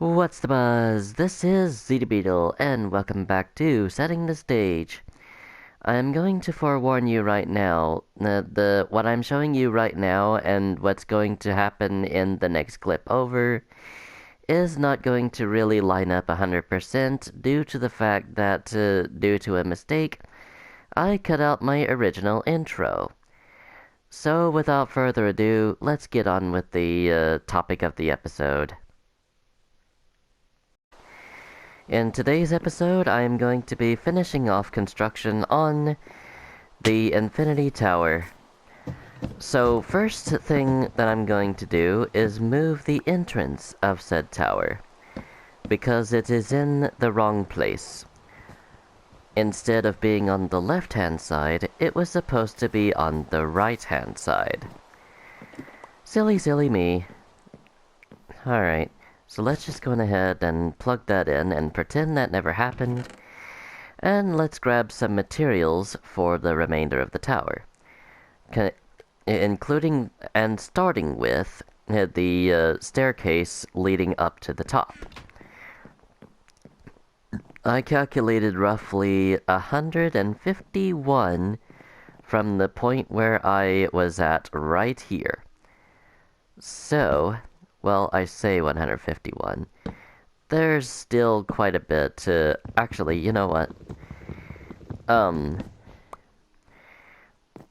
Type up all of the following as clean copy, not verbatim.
What's the buzz? This is Zeta Beetle, and welcome back to Setting the Stage. I'm going to forewarn you right now, what I'm showing you right now and what's going to happen in the next clip over is not going to really line up 100% due to the fact that, due to a mistake, I cut out my original intro. So without further ado, let's get on with the topic of the episode. In today's episode, I am going to be finishing off construction on the Infinity Tower. So first thing that I'm going to do is move the entrance of said tower, because it is in the wrong place. Instead of being on the left-hand side, it was supposed to be on the right-hand side. Silly me. Alright. So let's just go ahead and plug that in and pretend that never happened. And let's grab some materials for the remainder of the tower. Including and starting with the staircase leading up to the top. I calculated roughly 151 from the point where I was at right here. So, well, I say 151. There's still quite a bit to... Actually, you know what?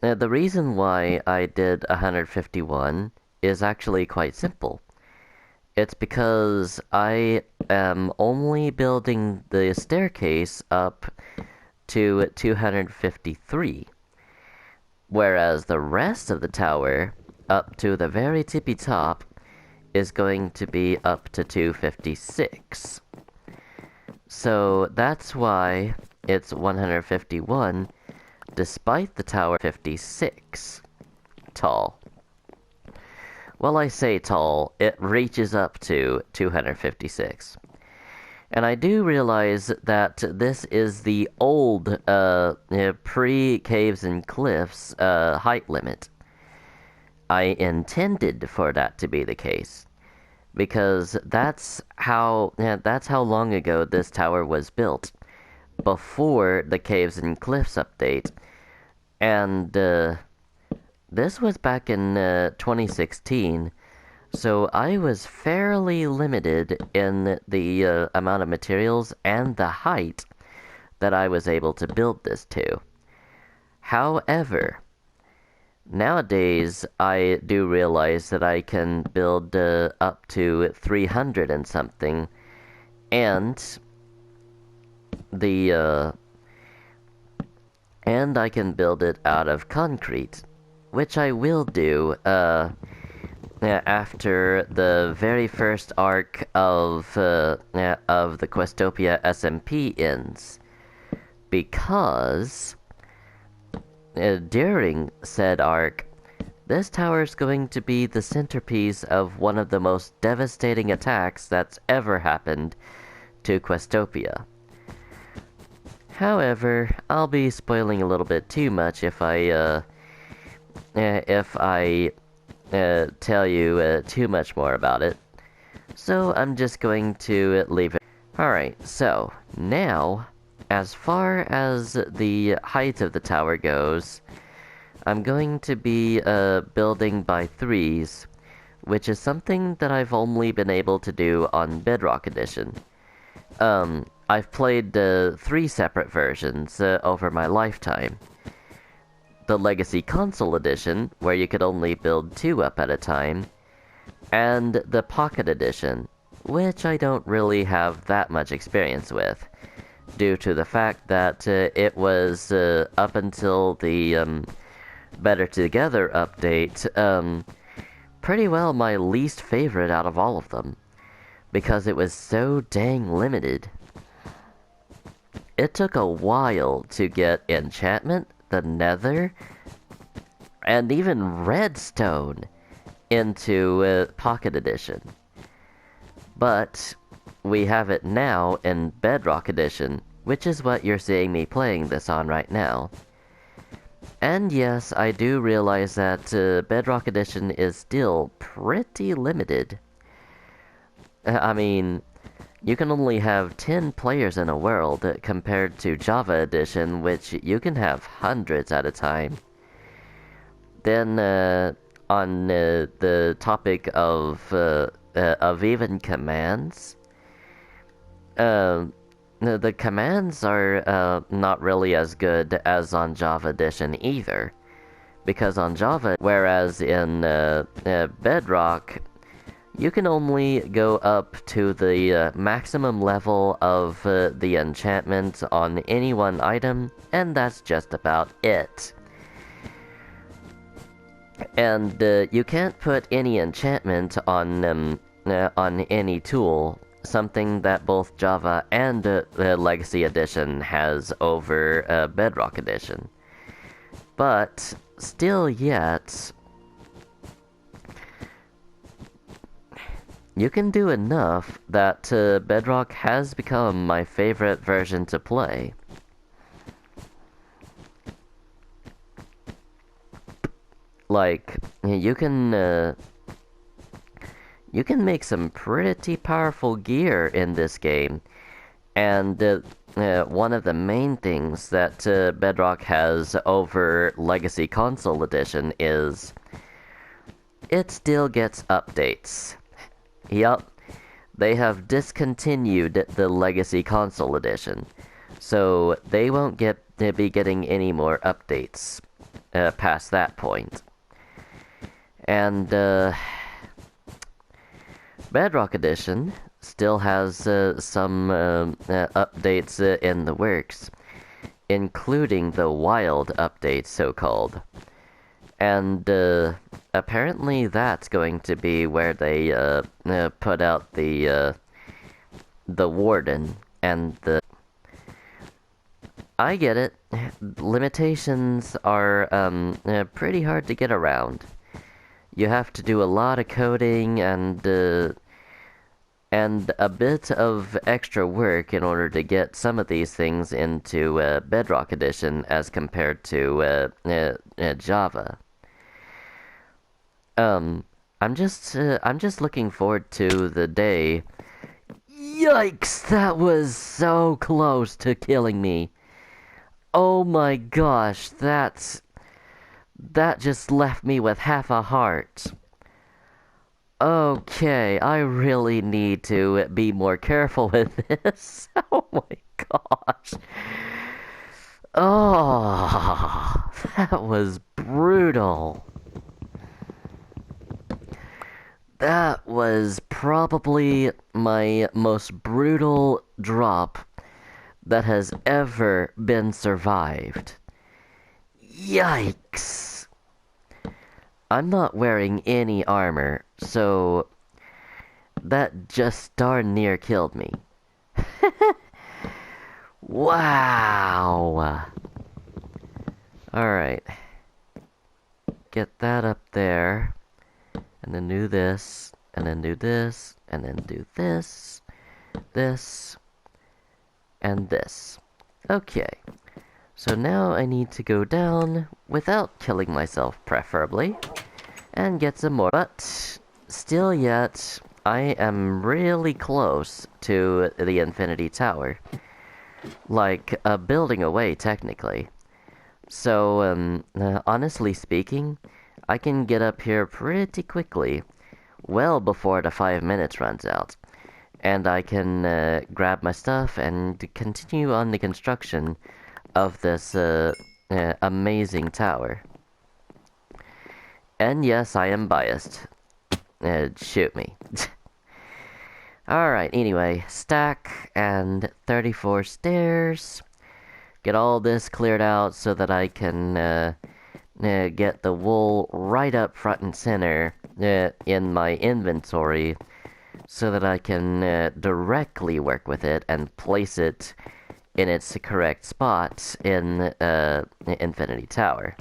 The reason why I did 151 is actually quite simple. It's because I am only building the staircase up to 253, whereas the rest of the tower, up to the very tippy top, is going to be up to 256. So that's why it's 151, despite the tower 56 tall. Well, I say tall, it reaches up to 256. And I do realize that this is the old pre-Caves and Cliffs height limit. I intended for that to be the case, because that's how long ago this tower was built, before the Caves and Cliffs update, and this was back in 2016, so I was fairly limited in the amount of materials and the height that I was able to build this to. However, nowadays, I do realize that I can build up to 300 and something, and I can build it out of concrete, which I will do after the very first arc of the Questopia SMP ends, because during said arc, this tower is going to be the centerpiece of one of the most devastating attacks that's ever happened to Questopia. However, I'll be spoiling a little bit too much if I tell you too much more about it. So I'm just going to leave it. Alright, so now, as far as the height of the tower goes, I'm going to be building by threes, which is something that I've only been able to do on Bedrock Edition. I've played 3 separate versions over my lifetime. The Legacy Console Edition, where you could only build 2 up at a time, and the Pocket Edition, which I don't really have that much experience with, due to the fact that it was up until the Better Together update, pretty well my least favorite out of all of them, because it was so dang limited. It took a while to get enchantment, the nether, and even redstone into Pocket Edition. But we have it now in Bedrock Edition, which is what you're seeing me playing this on right now. And yes, I do realize that Bedrock Edition is still pretty limited. I mean, you can only have 10 players in a world compared to Java Edition, which you can have hundreds at a time. Then, on the topic of even commands, uh, the commands are not really as good as on Java Edition either. Because on Java, whereas in Bedrock, you can only go up to the maximum level of the enchantment on any one item, and that's just about it. And you can't put any enchantment on any tool, something that both Java and Legacy Edition has over Bedrock Edition. But still yet, you can do enough that Bedrock has become my favorite version to play. Like, you can make some pretty powerful gear in this game, and one of the main things that Bedrock has over Legacy Console Edition is it still gets updates. Yup, they have discontinued the Legacy Console Edition, so they won't be getting any more updates past that point. And Bedrock Edition still has some updates in the works, including the wild update, so-called. And apparently that's going to be where they put out the Warden and the... I get it. Limitations are pretty hard to get around. You have to do a lot of coding and a bit of extra work in order to get some of these things into Bedrock Edition as compared to Java. I'm just looking forward to the day. Yikes! That was so close to killing me. Oh my gosh, that just left me with half a heart. Okay, I really need to be more careful with this. Oh my gosh. Oh, that was brutal. That was probably my most brutal drop that has ever been survived. Yikes! I'm not wearing any armor, so that just darn near killed me. Wow! Alright. Get that up there. And then do this. And then do this. And then do this. This. And this. Okay. So now I need to go down without killing myself, preferably. And get some more. But still yet, I am really close to the Infinity Tower. Like, a building away, technically. So, honestly speaking, I can get up here pretty quickly, well before the 5 minutes runs out. And I can grab my stuff and continue on the construction of this amazing tower. And yes, I am biased. Shoot me. Alright, anyway, stack and 34 stairs. Get all this cleared out so that I can get the wool right up front and center in my inventory so that I can directly work with it and place it in its correct spot in Infinity Tower.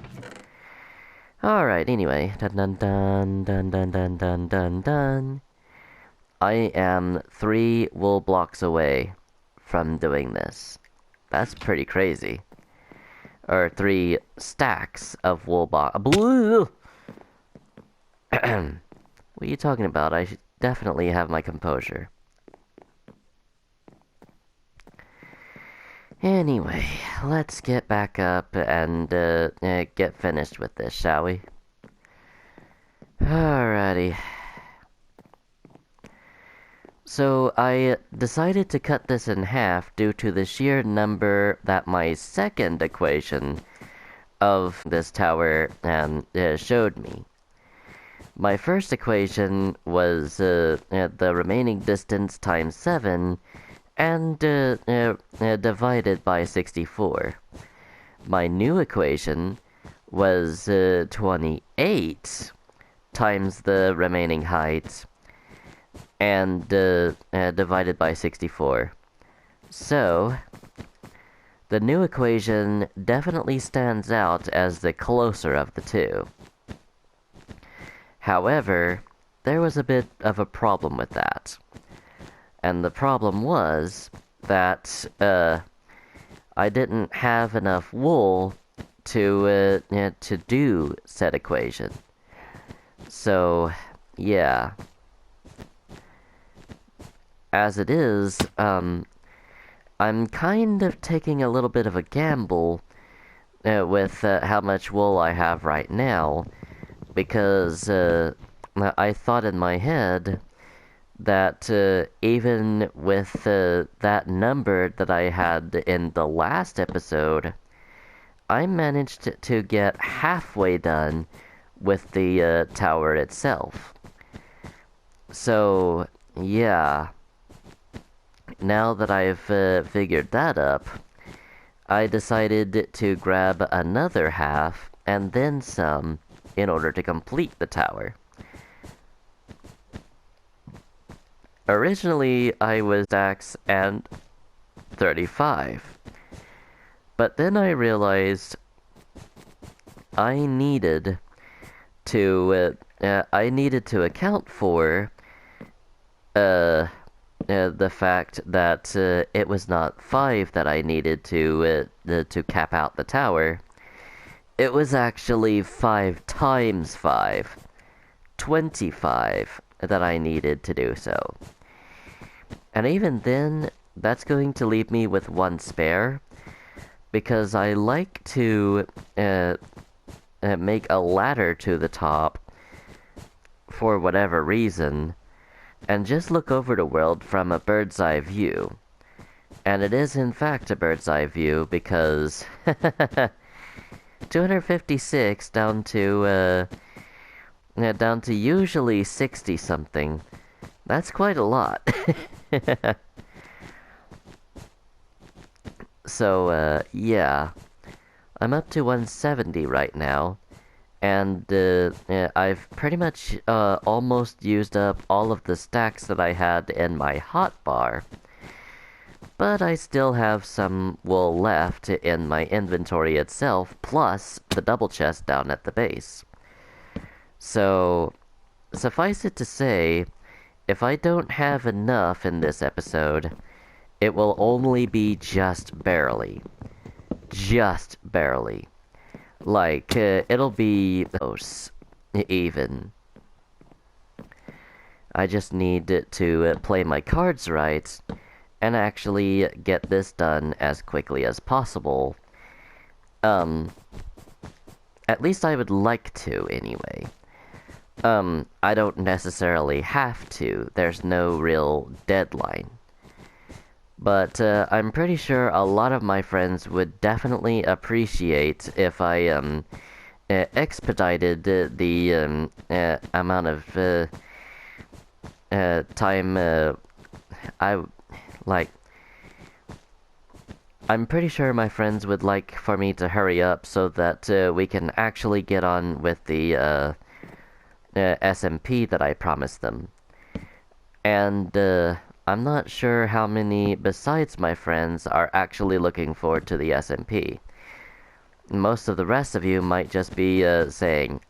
Alright, anyway. Dun dun dun dun dun dun dun dun dun. I am 3 wool blocks away from doing this. That's pretty crazy. Or 3 stacks of wool blocks. What are you talking about? I should definitely have my composure. Anyway, let's get back up and get finished with this, shall we? Alrighty. So I decided to cut this in half due to the sheer number that my second equation of this tower showed me. My first equation was the remaining distance times 7 and divided by 64. My new equation was 28 times the remaining height and divided by 64. So, the new equation definitely stands out as the closer of the two. However, there was a bit of a problem with that. And the problem was that I didn't have enough wool to do said equation. So, yeah. As it is, I'm kind of taking a little bit of a gamble with how much wool I have right now, because I thought in my head that even with that number that I had in the last episode, I managed to get halfway done with the tower itself. So, yeah. Now that I've figured that up, I decided to grab another half and then some in order to complete the tower. Originally, I was stacks and 35, but then I realized I needed to account for the fact that it was not 5 that I needed to cap out the tower. It was actually 5 times 5, 25 that I needed to do so. And even then, that's going to leave me with 1 spare, because I like to make a ladder to the top for whatever reason, and just look over the world from a bird's eye view. And it is in fact a bird's eye view, because 256 down to usually 60 something. That's quite a lot. So, yeah. I'm up to 170 right now. And I've pretty much almost used up all of the stacks that I had in my hotbar. But I still have some wool left in my inventory itself, plus the double chest down at the base. So, suffice it to say, if I don't have enough in this episode, it will only be just barely. Just barely. Like, it'll be close, even. I just need to play my cards right, and actually get this done as quickly as possible. At least I would like to, anyway. I don't necessarily have to. There's no real deadline. But I'm pretty sure a lot of my friends would definitely appreciate if I expedited the amount of time I'm pretty sure my friends would like for me to hurry up so that we can actually get on with the SMP that I promised them. And I'm not sure how many besides my friends are actually looking forward to the SMP. Most of the rest of you might just be saying,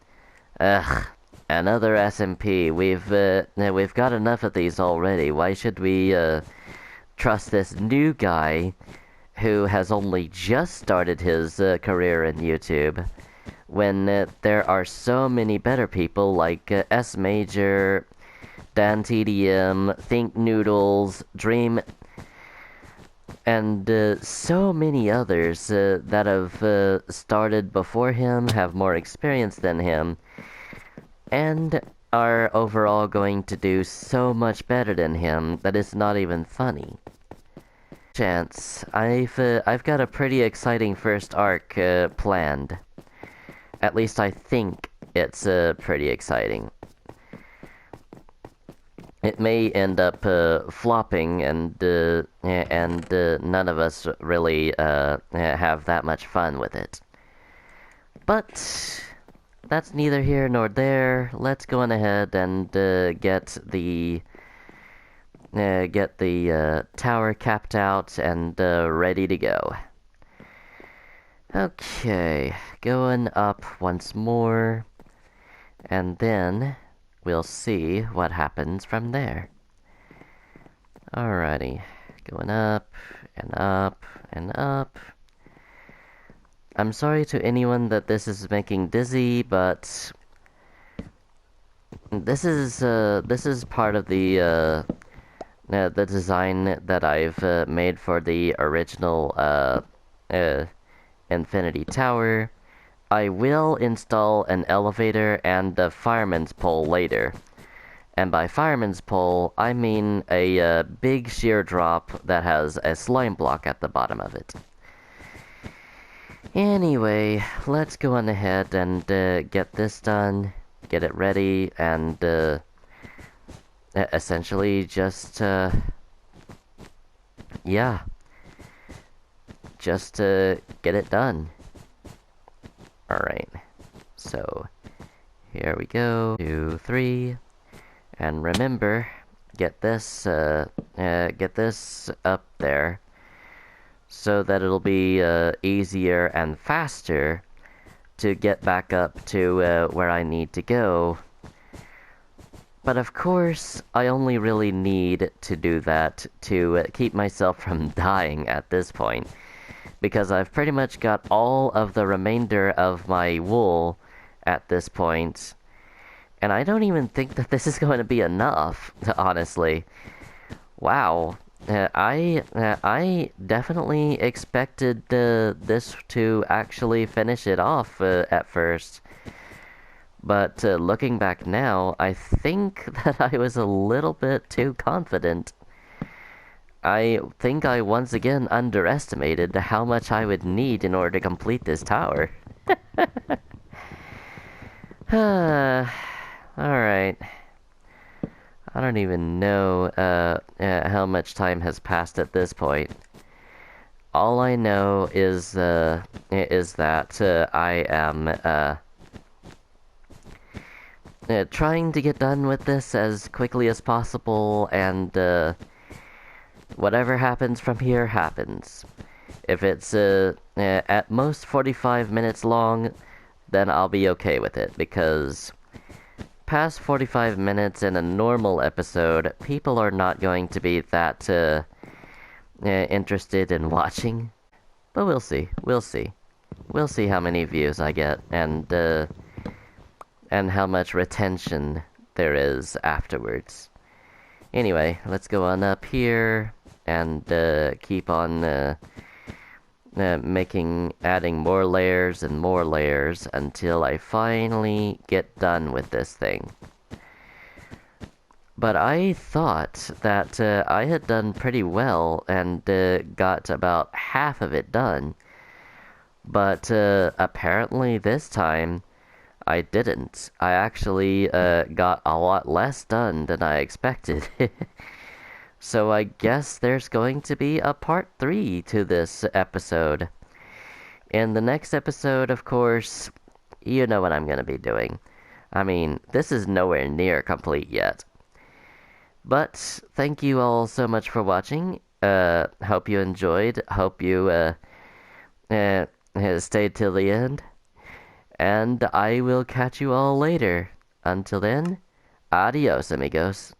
"Ugh, another SMP. We've got enough of these already. Why should we trust this new guy who has only just started his career in YouTube, when there are so many better people like S Major, Dan TDM, Think Noodles, Dream, And so many others that have started before him, have more experience than him, and are overall going to do so much better than him that it's not even funny. Chance, I've got a pretty exciting first arc planned. At least I think it's pretty exciting. It may end up flopping, and none of us really have that much fun with it. But that's neither here nor there. Let's go on ahead and get the tower capped out and ready to go. Okay, going up once more, and then we'll see what happens from there. Alrighty, going up and up and up. I'm sorry to anyone that this is making dizzy, but this is part of the design that I've made for the original Infinity Tower. I will install an elevator and a fireman's pole later. And by fireman's pole, I mean a big sheer drop that has a slime block at the bottom of it. Anyway, let's go on ahead and get this done, get it ready, and essentially just, yeah, just get it done. Alright, so here we go, 2, 3, and remember, get this up there so that it'll be easier and faster to get back up to where I need to go. But of course, I only really need to do that to keep myself from dying at this point, because I've pretty much got all of the remainder of my wool at this point, and I don't even think that this is going to be enough, honestly. Wow. I definitely expected this to actually finish it off at first. But looking back now, I think that I was a little bit too confident. I think I once again underestimated how much I would need in order to complete this tower. Alright. I don't even know how much time has passed at this point. All I know is that I am trying to get done with this as quickly as possible, and whatever happens from here happens. If it's at most 45 minutes long, then I'll be okay with it, because past 45 minutes in a normal episode, people are not going to be that interested in watching. But we'll see. We'll see. We'll see how many views I get, and how much retention there is afterwards. Anyway, let's go on up here and keep on adding more layers and more layers until I finally get done with this thing. But I thought that I had done pretty well and got about half of it done. But apparently this time I didn't. I actually got a lot less done than I expected. So I guess there's going to be a part 3 to this episode. In the next episode, of course, you know what I'm going to be doing. I mean, this is nowhere near complete yet. But thank you all so much for watching. Hope you enjoyed. Hope you stayed till the end. And I will catch you all later. Until then, adios, amigos.